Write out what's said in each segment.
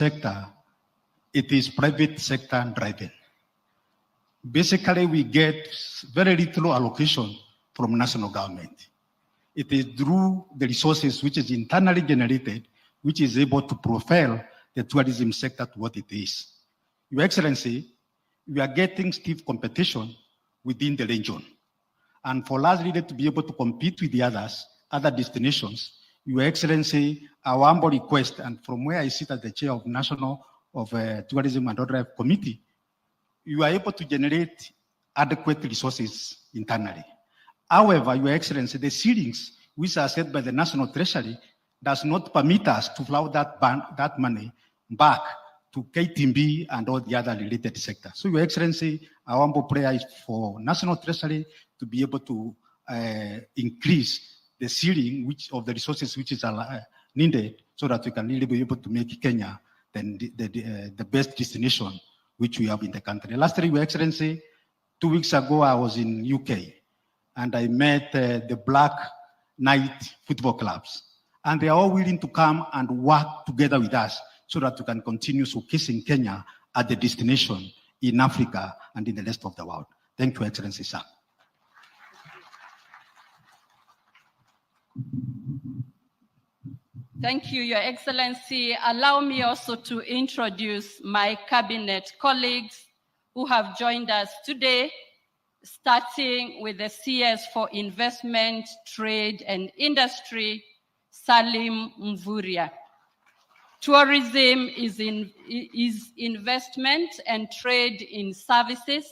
sector, it is private sector driven. Basically, we get very little allocation from national government. It is through the resources which is internally generated, which is able to propel the tourism sector to what it is. Your Excellency, we are getting stiff competition within the region. And for us really to be able to compete with the other destinations, Your Excellency, our humble request, and from where I sit as the chair of National Tourism and Wildlife Committee, you are able to generate adequate resources internally. However, Your Excellency, the ceilings which are set by the National Treasury does not permit us to flow that money back to KTB and all the other related sectors. So, Your Excellency, our humble prayer is for National Treasury to be able to increase the ceiling of the resources which is needed so that we can really be able to make Kenya the best destination which we have in the country. Lastly, Your Excellency, 2 weeks ago I was in UK and I met the Black Knight football clubs, and they are all willing to come and work together with us so that we can continue showcasing Kenya as the destination in Africa and in the rest of the world. Thank you, Excellency, sir. Thank you, Your Excellency. Allow me also to introduce my cabinet colleagues who have joined us today, starting with the CS for Investment, Trade and Industry, Salim Mvuria. Tourism is investment and trade in services.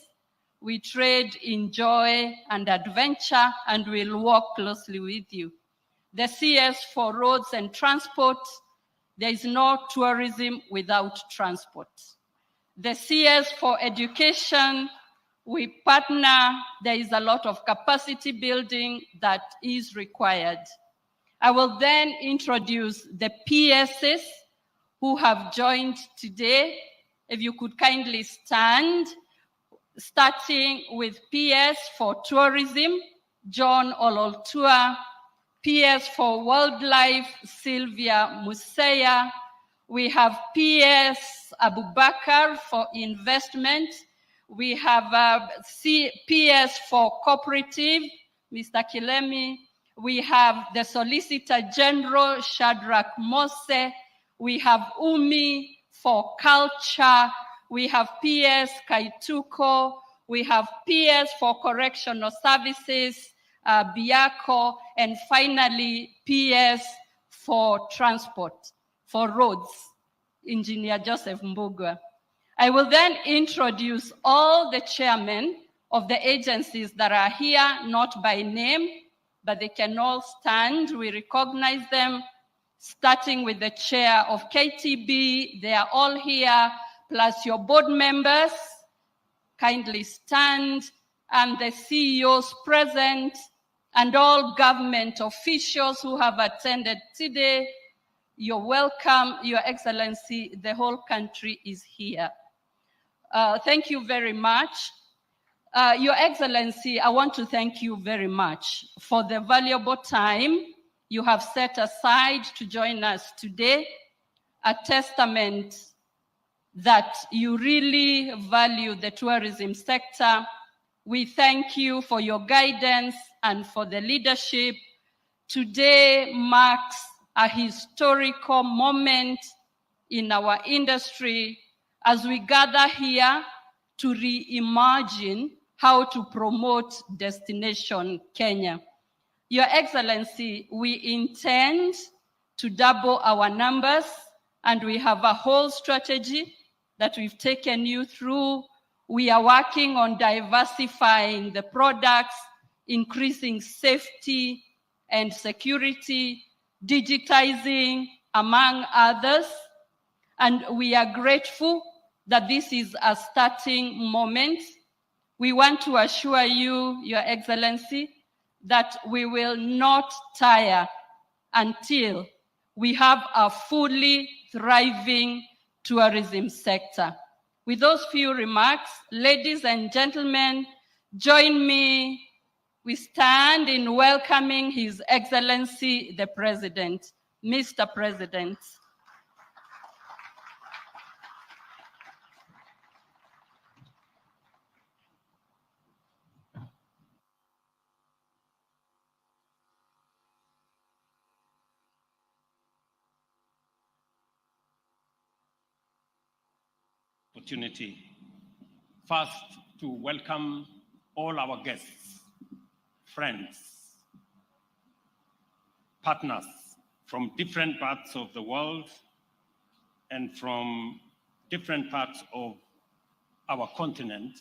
We trade in joy and adventure, and we'll work closely with you. The CS for Roads and Transport, there is no tourism without transport. The CS for Education, we partner, there is a lot of capacity building that is required. I will then introduce the PSs who have joined today. If you could kindly stand, starting with PS for Tourism, John Ololtua, PS for Wildlife, Sylvia Musea. We have PS Abubakar for Investment. We have PS for Cooperative, Mr. Kilemi. We have the Solicitor General, Shadrach Mose. We have UMI for Culture. We have PS Kaituko. We have PS for Correctional Services, Biako. And finally, PS for Transport, for Roads, Engineer Joseph Mbugua. I will then introduce all the chairmen of the agencies that are here, not by name, but they can all stand. We recognize them, starting with the chair of KTB. They are all here, plus your board members. Kindly stand, and the CEOs present, and all government officials who have attended today. You're welcome, Your Excellency. The whole country is here. Thank you very much. Your Excellency, I want to thank you very much for the valuable time you have set aside to join us today, a testament that you really value the tourism sector. We thank you for your guidance and for the leadership. Today marks a historical moment in our industry as we gather here to reimagine how to promote Destination Kenya. Your Excellency, we intend to double our numbers, and we have a whole strategy that we've taken you through. We are working on diversifying the products, increasing safety and security, digitizing, among others. And we are grateful that this is a starting moment. We want to assure you, Your Excellency, that we will not tire until we have a fully thriving tourism sector. With those few remarks, ladies and gentlemen, join me. We stand in welcoming His Excellency, the President. Mr. President. opportunity first to welcome all our guests, friends, partners from different parts of the world and from different parts of our continent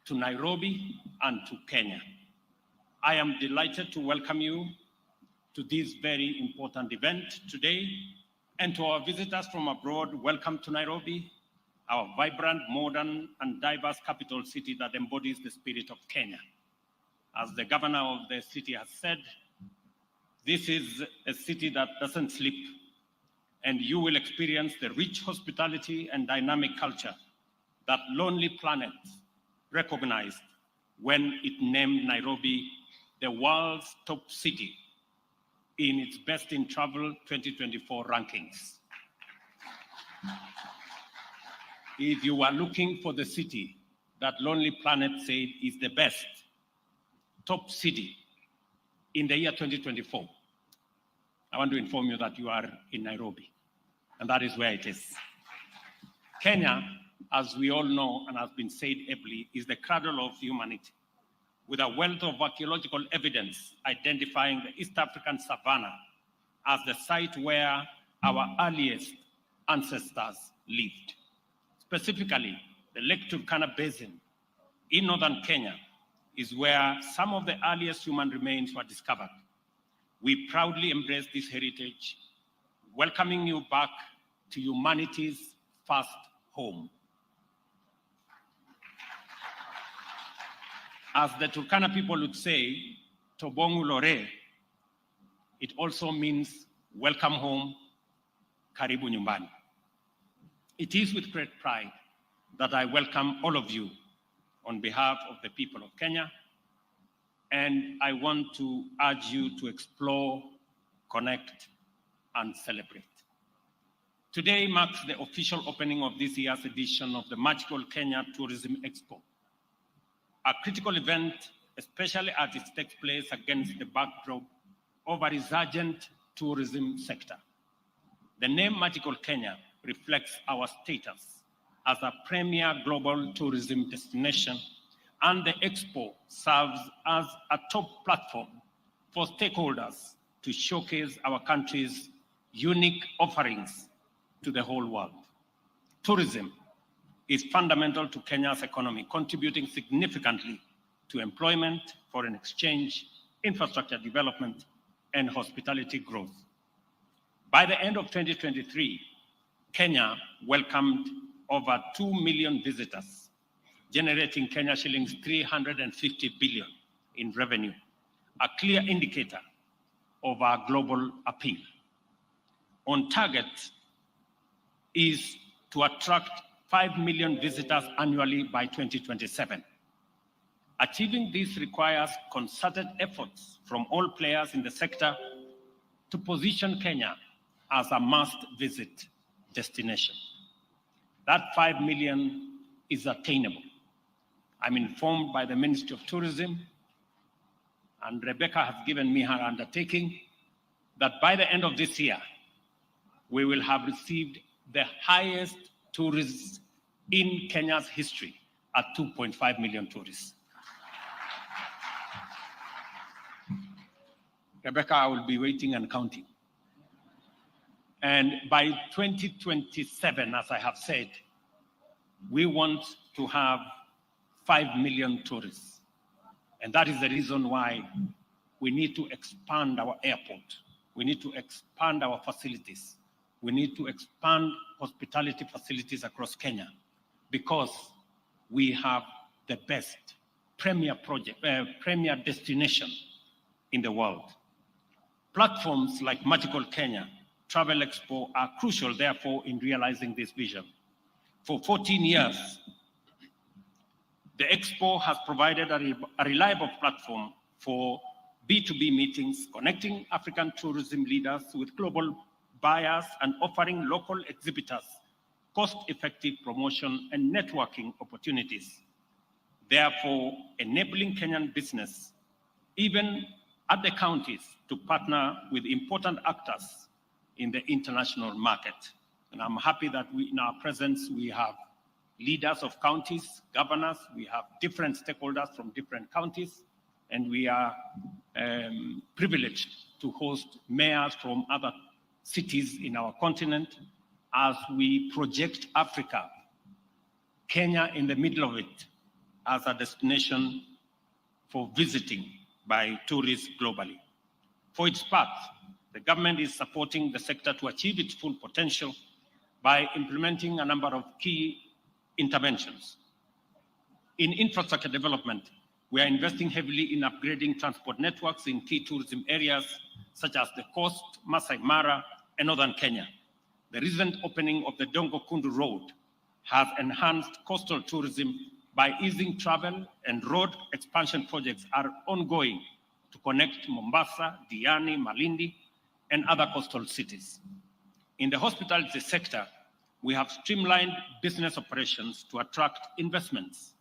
to Nairobi and to Kenya. I am delighted to welcome you to this very important event today, and to our visitors from abroad, welcome to Nairobi, our vibrant, modern, and diverse capital city that embodies the spirit of Kenya. As the governor of the city has said, this is a city that doesn't sleep, and you will experience the rich hospitality and dynamic culture that Lonely Planet recognized when it named Nairobi the world's top city in its Best in Travel 2024 rankings. If you are looking for the city that Lonely Planet said is the best top city in the year 2024, I want to inform you that you are in Nairobi, and that is where it is. Kenya, as we all know and has been said ably, is the cradle of humanity, with a wealth of archaeological evidence identifying the East African savanna as the site where our earliest ancestors lived. Specifically, the Lake Turkana Basin in northern Kenya is where some of the earliest human remains were discovered. We proudly embrace this heritage, welcoming you back to humanity's first home. As the Turkana people would say, Tobongu Lore, it also means welcome home, karibu nyumbani. It is with great pride that I welcome all of you on behalf of the people of Kenya, and I want to urge you to explore, connect, and celebrate. Today marks the official opening of this year's edition of the Magical Kenya Tourism Expo, a critical event, especially as it takes place against the backdrop of a resurgent tourism sector. The name Magical Kenya reflects our status as a premier global tourism destination, and the Expo serves as a top platform for stakeholders to showcase our country's unique offerings to the whole world. Tourism is fundamental to Kenya's economy, contributing significantly to employment, foreign exchange, infrastructure development, and hospitality growth. By the end of 2023, Kenya welcomed over 2 million visitors, generating Kenya shillings 350 billion in revenue, a clear indicator of our global appeal. On target is to attract 5 million visitors annually by 2027. Achieving this requires concerted efforts from all players in the sector to position Kenya as a must-visit destination. That 5 million is attainable. I'm informed by the Ministry of Tourism, and Rebecca has given me her undertaking, that by the end of this year, we will have received the highest tourists in Kenya's history at 2.5 million tourists. Rebecca, I will be waiting and counting. And by 2027, as I have said, we want to have 5 million tourists. And that is the reason why we need to expand our airport. We need to expand our facilities. We need to expand hospitality facilities across Kenya, because we have the best premier destination in the world. Platforms like Magical Kenya, Travel Expo are crucial, therefore, in realizing this vision. For 14 years, the Expo has provided a reliable platform for B2B meetings, connecting African tourism leaders with global buyers and offering local exhibitors cost-effective promotion and networking opportunities, therefore enabling Kenyan business, even at the counties, to partner with important actors in the international market. And I'm happy that in our presence, we have leaders of counties, governors. We have different stakeholders from different counties, and we are privileged to host mayors from other cities in our continent as we project Africa, Kenya in the middle of it, as a destination for visiting by tourists globally. For its part, the government is supporting the sector to achieve its full potential by implementing a number of key interventions. In infrastructure development, we are investing heavily in upgrading transport networks in key tourism areas such as the coast, Masai Mara, and northern Kenya. The recent opening of the Dongo Kundu Road has enhanced coastal tourism by easing travel, and road expansion projects are ongoing to connect Mombasa, Diani, Malindi, and other coastal cities. In the hospitality sector, we have streamlined business operations to attract investments,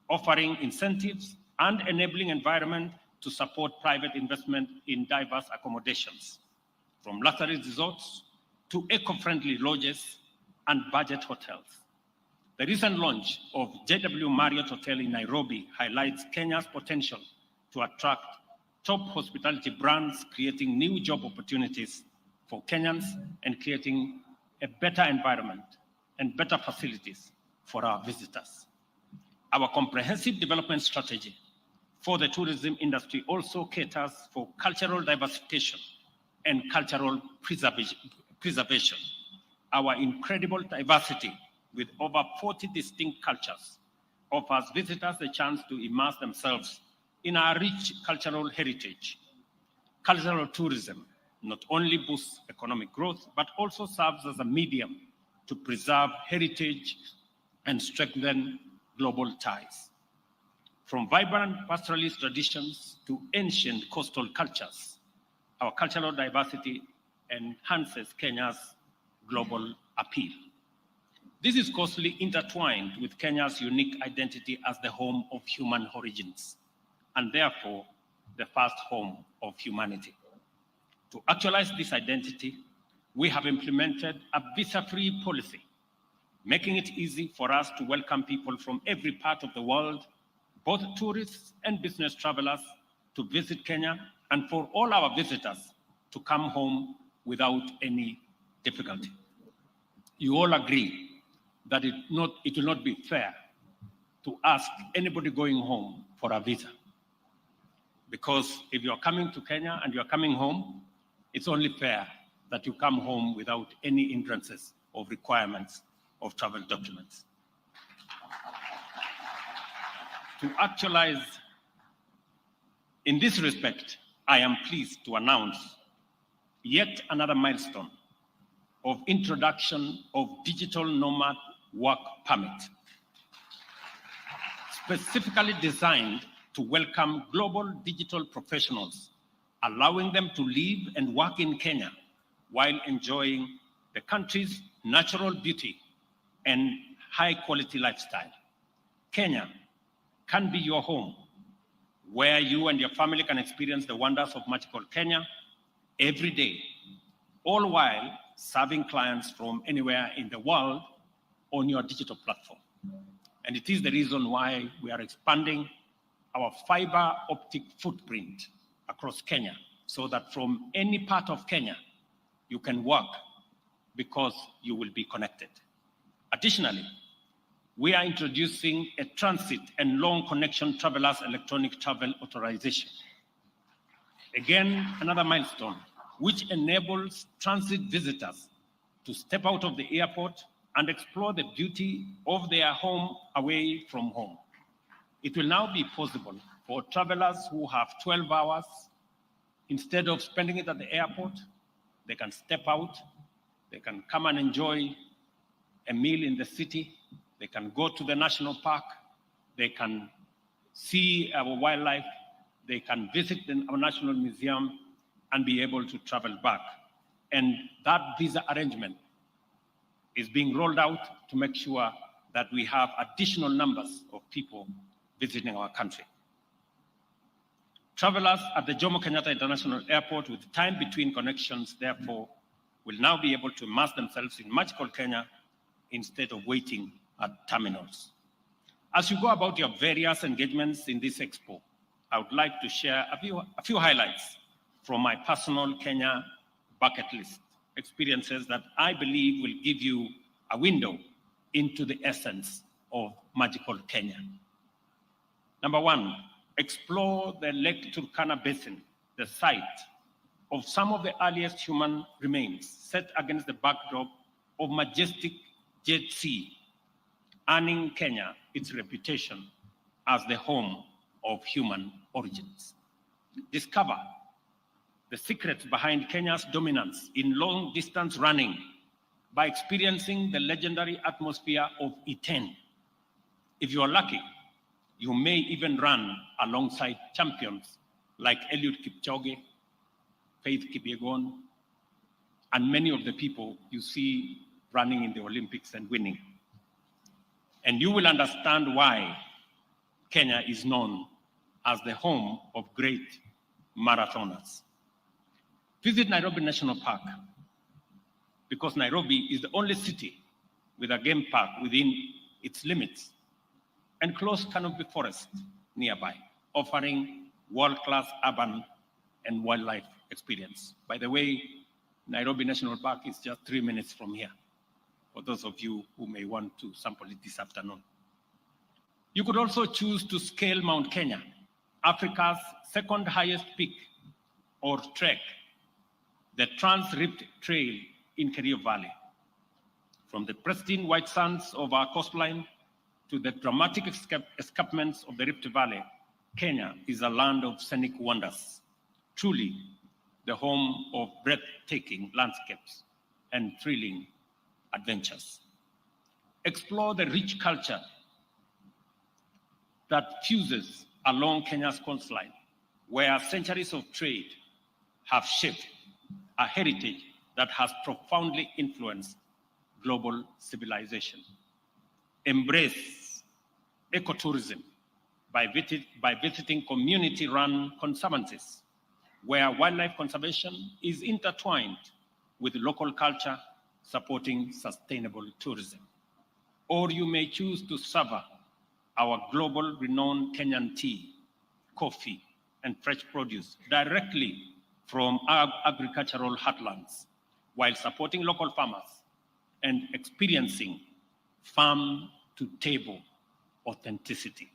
offering incentives and enabling environment to support private investment in diverse accommodations, from luxury resorts to eco-friendly lodges and budget hotels. The recent launch of JW Marriott Hotel in Nairobi highlights Kenya's potential to attract top hospitality brands, creating new job opportunities for Kenyans and creating a better environment and better facilities for our visitors. Our comprehensive development strategy for the tourism industry also caters for cultural diversification and cultural preservation. Our incredible diversity with over 40 distinct cultures offers visitors a chance to immerse themselves in our rich cultural heritage. Cultural tourism not only boosts economic growth, but also serves as a medium to preserve heritage and strengthen global ties. From vibrant pastoralist traditions to ancient coastal cultures, our cultural diversity enhances Kenya's global appeal. This is closely intertwined with Kenya's unique identity as the home of human origins, and therefore the first home of humanity. To actualize this identity, we have implemented a visa-free policy, making it easy for us to welcome people from every part of the world, both tourists and business travelers, to visit Kenya, and for all our visitors to come home without any difficulty. You all agree that it will not be fair to ask anybody going home for a visa. Because if you're coming to Kenya and you're coming home, it's only fair that you come home without any hindrances of requirements of travel documents. To actualize in this respect, I am pleased to announce yet another milestone of introduction of digital nomad work permit, specifically designed to welcome global digital professionals, allowing them to live and work in Kenya while enjoying the country's natural beauty and high-quality lifestyle. Kenya can be your home, where you and your family can experience the wonders of magical Kenya every day, all while serving clients from anywhere in the world on your digital platform. And it is the reason why we are expanding our fiber optic footprint across Kenya, so that from any part of Kenya, you can work because you will be connected. Additionally, we are introducing a transit and long connection travelers electronic travel authorization. Again, another milestone, which enables transit visitors to step out of the airport and explore the beauty of their home away from home. It will now be possible for travelers who have 12 hours, instead of spending it at the airport, they can step out, they can come and enjoy a meal in the city, they can go to the national park, they can see our wildlife, they can visit our national museum and be able to travel back. And that visa arrangement is being rolled out to make sure that we have additional numbers of people visiting our country. Travelers at the Jomo Kenyatta International Airport with time between connections, therefore, will now be able to immerse themselves in magical Kenya instead of waiting at terminals. As you go about your various engagements in this Expo, I would like to share a few highlights from my personal Kenya bucket list experiences that I believe will give you a window into the essence of magical Kenya. Number one, explore the Lake Turkana Basin, the site of some of the earliest human remains set against the backdrop of majestic Jet Sea, earning Kenya its reputation as the home of human origins. Discover the secrets behind Kenya's dominance in long-distance running by experiencing the legendary atmosphere of Iten. If you are lucky, you may even run alongside champions like Eliud Kipchoge, Faith Kipyegon, and many of the people you see running in the Olympics and winning. And you will understand why Kenya is known as the home of great marathoners. Visit Nairobi National Park, because Nairobi is the only city with a game park within its limits and close canopy forest nearby, offering world-class urban and wildlife experience. By the way, Nairobi National Park is just 3 minutes from here, for those of you who may want to sample it this afternoon. You could also choose to scale Mount Kenya, Africa's second highest peak or trek, the Trans-Rift Trail in Kerio Valley. From the pristine white sands of our coastline to the dramatic escarpments of the Rift Valley, Kenya is a land of scenic wonders, truly the home of breathtaking landscapes and thrilling adventures. Explore the rich culture that fuses along Kenya's coastline, where centuries of trade have shaped a heritage that has profoundly influenced global civilization. Embrace ecotourism by visiting community-run conservancies, where wildlife conservation is intertwined with local culture, supporting sustainable tourism. Or you may choose to savor our global renowned Kenyan tea, coffee, and fresh produce directly from our agricultural heartlands, while supporting local farmers and experiencing farm-to-table authenticity.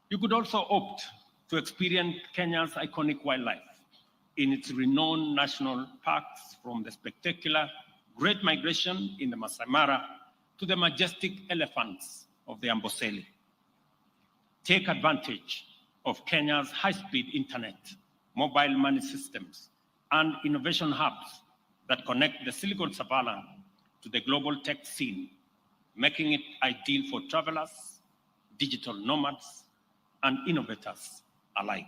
You could also opt to experience Kenya's iconic wildlife in its renowned national parks, from the spectacular Great Migration in the Masai Mara to the majestic elephants of the Amboseli. Take advantage of Kenya's high-speed internet, mobile money systems, and innovation hubs that connect the Silicon Savannah to the global tech scene, making it ideal for travelers, digital nomads, and innovators alike.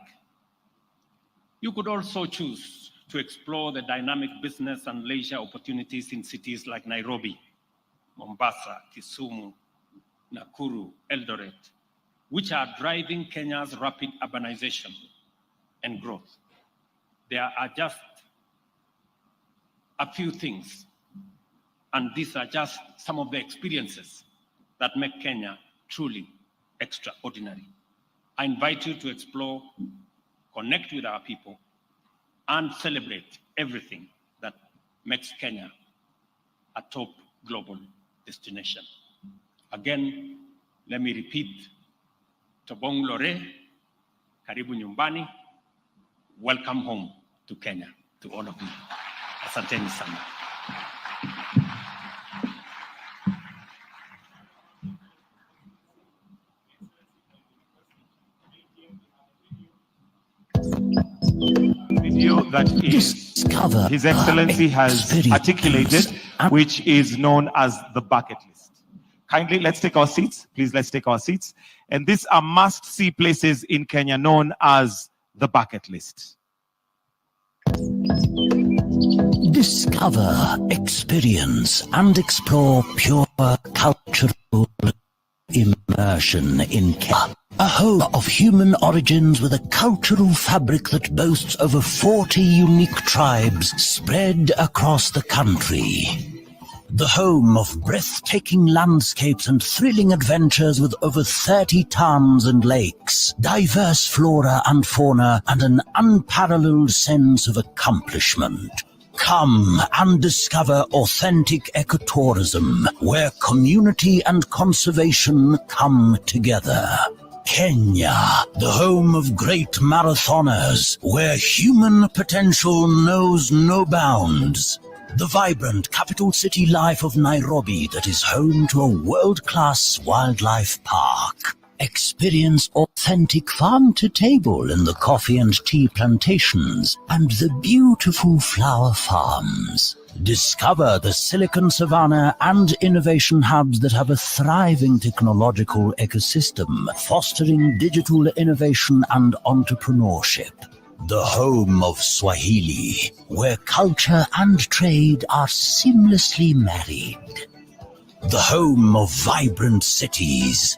You could also choose to explore the dynamic business and leisure opportunities in cities like Nairobi, Mombasa, Kisumu, Nakuru, Eldoret, which are driving Kenya's rapid urbanization and growth. There are just a few things, and these are just some of the experiences that make Kenya truly extraordinary. I invite you to explore, connect with our people, and celebrate everything that makes Kenya a top global destination. Again, let me repeat, Tobong Lore, Karibu Nyumbani, welcome home to Kenya, to all of you. Asanteni sana. Video that is His Excellency has articulated, which is known as the bucket list. Kindly, let's take our seats. Please, let's take our seats. And these are must-see places in Kenya known as the bucket list. Discover, experience, and explore pure cultural immersion in Kenya. A home of human origins with a cultural fabric that boasts over 40 unique tribes spread across the country. the home of breathtaking landscapes and thrilling adventures with over 30 towns and lakes, diverse flora and fauna, and an unparalleled sense of accomplishment. Come and discover authentic ecotourism, where community and conservation come together. Kenya, the home of great marathoners, where human potential knows no bounds. The vibrant capital city life of Nairobi that is home to a world-class wildlife park. Experience authentic farm-to-table in the coffee and tea plantations and the beautiful flower farms. Discover the Silicon Savannah and innovation hubs that have a thriving technological ecosystem, fostering digital innovation and entrepreneurship. The home of Swahili, where culture and trade are seamlessly married. The home of vibrant cities.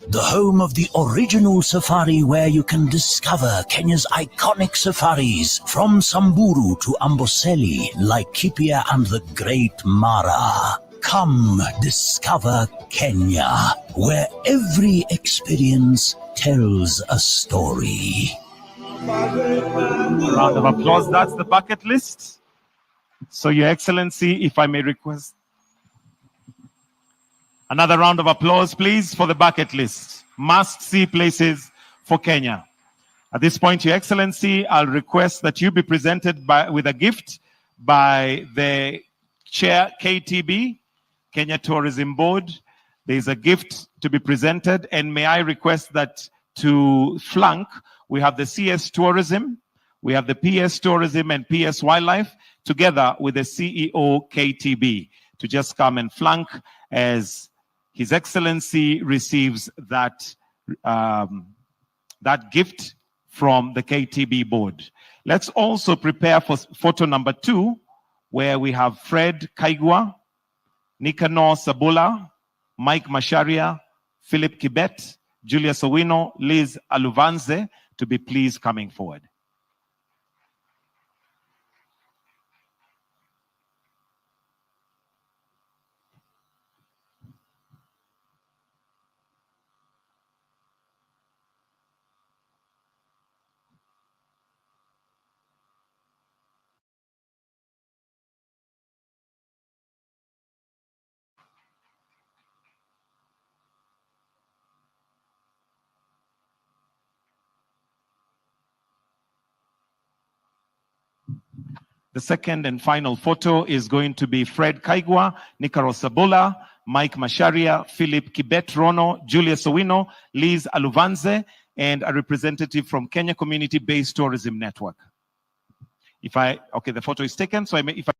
The home of the original safari, where you can discover Kenya's iconic safaris from Samburu to Amboseli, Laikipia and the Great Mara. Come discover Kenya, where every experience tells a story. A round of applause. That's the bucket list. So, Your Excellency, if I may request another round of applause, please, for the bucket list. Must-see places for Kenya. At this point, Your Excellency, I'll request that you be presented with a gift by the Chair, KTB, Kenya Tourism Board. There's a gift to be presented, and may I request that to flank, we have the CS Tourism, we have the PS Tourism and PS Wildlife, together with the CEO, KTB, to just come and flank as His Excellency receives that, that gift from the KTB board. Let's also prepare for photo number 2, where we have Fred Kaigwa, Nicanor Sabula, Mike Masharia, Philip Kibet, Julius Owino, Liz Aluvanze, to be please coming forward. The second and final photo is going to be Fred Kaigwa, Nicanor Sabula, Mike Masharia, Philip Kibet Rono, Julius Owino, Liz Aluvanze, and a representative from Kenya Community-Based Tourism Network. Okay, the photo is taken, so if I